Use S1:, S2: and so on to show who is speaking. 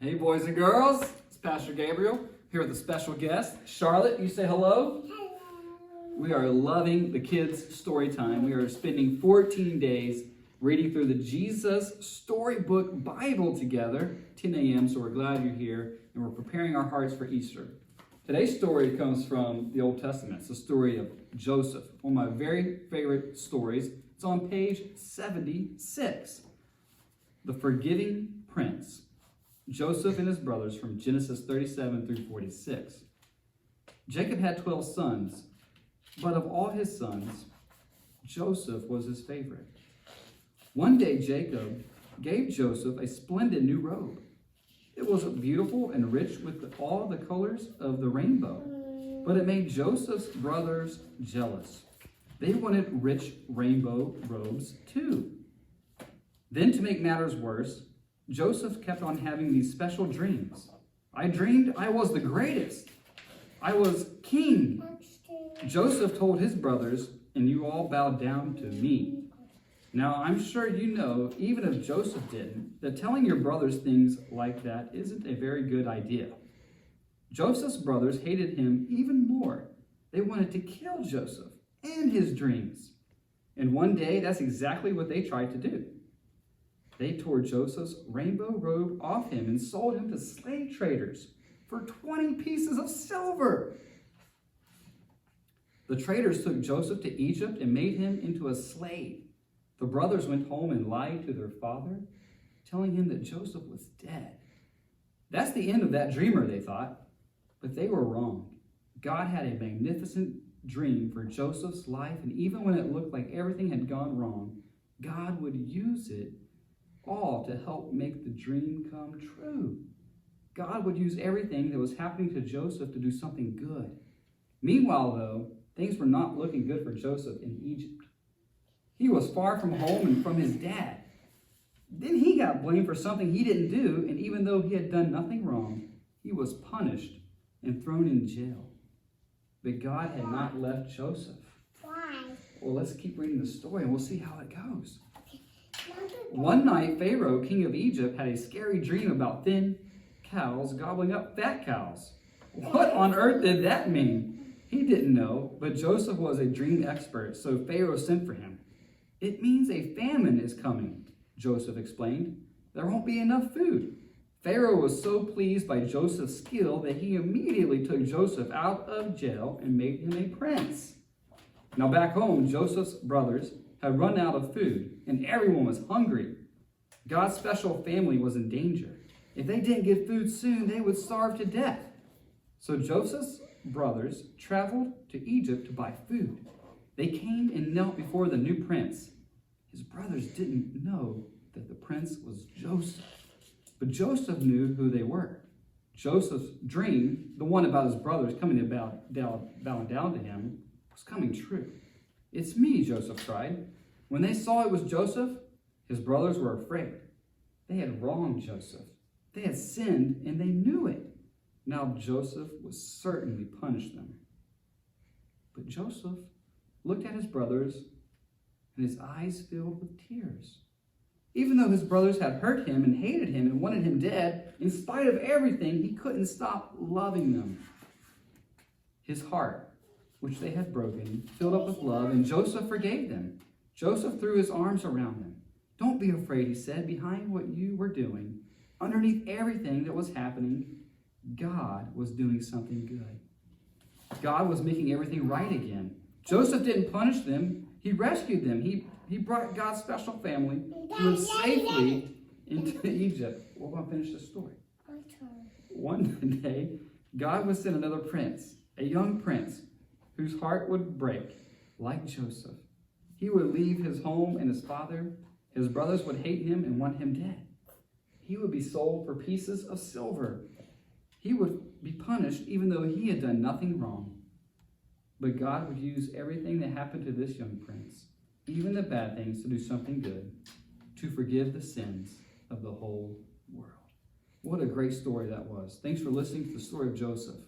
S1: Hey boys and girls, it's Pastor Gabriel here with a special guest. Charlotte, you say hello?
S2: Hello.
S1: We are loving the kids' story time. We are spending 14 days reading through the Jesus Storybook Bible together, 10 a.m., so we're glad you're here, and we're preparing our hearts for Easter. Today's story comes from the Old Testament. It's the story of Joseph, one of my very favorite stories. It's on page 76, The Forgiving Prince. Joseph and his brothers from Genesis 37 through 46. Jacob had 12 sons, but of all his sons, Joseph was his favorite. One day Jacob gave Joseph a splendid new robe. It was beautiful and rich with all the colors of the rainbow, but it made Joseph's brothers jealous. They wanted rich rainbow robes too. Then, to make matters worse, Joseph kept on having these special dreams. I dreamed I was the greatest. I was king. Joseph told his brothers, and you all bowed down to me. Now, I'm sure you know, even if Joseph didn't, that telling your brothers things like that isn't a very good idea. Joseph's brothers hated him even more. They wanted to kill Joseph and his dreams. And one day, that's exactly what they tried to do. They tore Joseph's rainbow robe off him and sold him to slave traders for 20 pieces of silver. The traders took Joseph to Egypt and made him into a slave. The brothers went home and lied to their father, telling him that Joseph was dead. That's the end of that dreamer, they thought. But they were wrong. God had a magnificent dream for Joseph's life, and even when it looked like everything had gone wrong, God would use it all to help make the dream come true. God would use everything that was happening to Joseph to do something good. Meanwhile, though, things were not looking good for Joseph in Egypt. He was far from home and from his dad. Then he got blamed for something he didn't do, and even though he had done nothing wrong, he was punished and thrown in jail. But God had not left Joseph.
S2: Why?
S1: Well, let's keep reading the story and we'll see how it goes. One night, Pharaoh, king of Egypt, had a scary dream about thin cows gobbling up fat cows. What on earth did that mean? He didn't know, but Joseph was a dream expert, so Pharaoh sent for him. It means a famine is coming, Joseph explained. There won't be enough food. Pharaoh was so pleased by Joseph's skill that he immediately took Joseph out of jail and made him a prince. Now back home, Joseph's brothers had run out of food, and everyone was hungry. God's special family was in danger. If they didn't get food soon, they would starve to death. So Joseph's brothers traveled to Egypt to buy food. They came and knelt before the new prince. His brothers didn't know that the prince was Joseph, but Joseph knew who they were. Joseph's dream, the one about his brothers coming to bow down to him, was coming true. It's me, Joseph cried. When they saw it was Joseph, his brothers were afraid. They had wronged Joseph. They had sinned, and they knew it. Now Joseph would certainly punish them. But Joseph looked at his brothers, and his eyes filled with tears. Even though his brothers had hurt him and hated him and wanted him dead, in spite of everything, he couldn't stop loving them. His heart, which they had broken, filled up with love, and Joseph forgave them. Joseph threw his arms around them. Don't be afraid, he said. Behind what you were doing, underneath everything that was happening, God was doing something good. God was making everything right again. Joseph didn't punish them. He rescued them. He brought God's special family to live safely into Egypt. We're going to finish the story. One day, God would send another prince, a young prince, whose heart would break, like Joseph. He would leave his home and his father. His brothers would hate him and want him dead. He would be sold for pieces of silver. He would be punished even though he had done nothing wrong. But God would use everything that happened to this young prince, even the bad things, to do something good, to forgive the sins of the whole world. What a great story that was. Thanks for listening to the story of Joseph.